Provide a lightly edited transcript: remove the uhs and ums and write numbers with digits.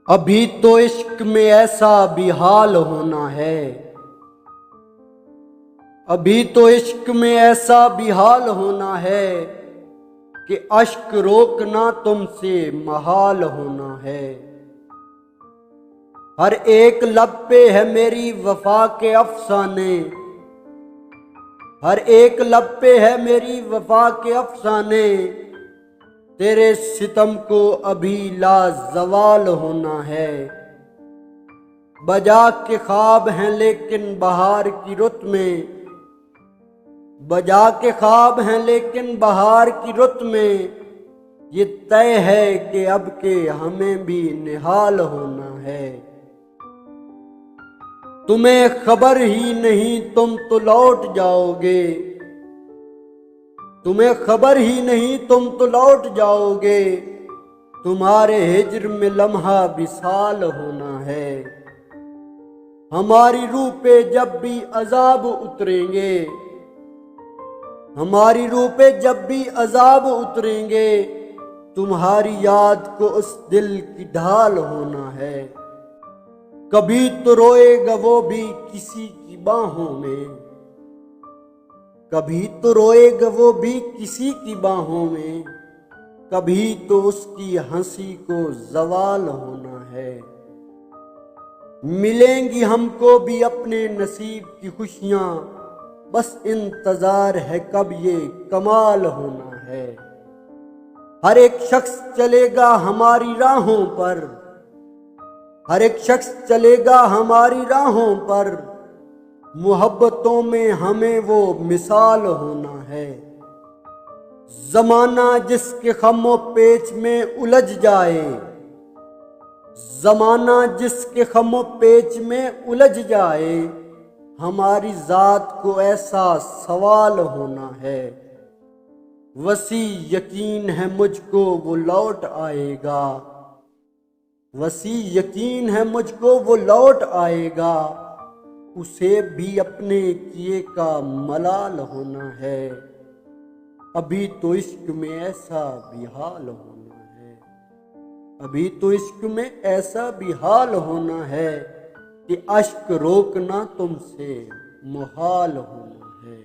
अभी तो इश्क में ऐसा भी हाल होना है। अभी तो इश्क में ऐसा भी हाल होना है कि अश्क रोकना तुमसे महाल होना है। हर एक लब पे है मेरी वफा के अफसाने, हर एक लब पे है मेरी वफा के अफसाने। तेरे सितम को अभी लाजवाल होना है। बजा के ख्वाब हैं लेकिन बहार की रुत में, बजा के ख्वाब हैं लेकिन बहार की रुत में। ये तय है कि अब के हमें भी निहाल होना है। तुम्हें खबर ही नहीं तुम तो लौट जाओगे, तुम्हें खबर ही नहीं तुम तो लौट जाओगे। तुम्हारे हिज्र में लम्हा विसाल होना है। हमारी रूह पे जब भी अजाब उतरेंगे, हमारी रूह पे जब भी अजाब उतरेंगे, तुम्हारी याद को उस दिल की ढाल होना है। कभी तो रोएगा वो भी किसी की बाहों में, कभी तो रोएगा वो भी किसी की बाहों में। कभी तो उसकी हंसी को जवाल होना है। मिलेंगी हमको भी अपने नसीब की खुशियां, बस इंतजार है कब ये कमाल होना है। हर एक शख्स चलेगा हमारी राहों पर, हर एक शख्स चलेगा हमारी राहों पर। मोहब्बतों में हमें वो मिसाल होना है। जमाना जिसके खमो पेच में उलझ जाए, जमाना जिसके खमो पेच में उलझ जाए। हमारी जात को ऐसा सवाल होना है। वसी यकीन है मुझको वो लौट आएगा, वसी यकीन है मुझको वो लौट आएगा। उसे भी अपने किए का मलाल होना है। अभी तो इश्क में ऐसा भी हाल होना है, अभी तो इश्क में ऐसा भी हाल होना है कि अश्क रोकना तुमसे मुहाल होना है।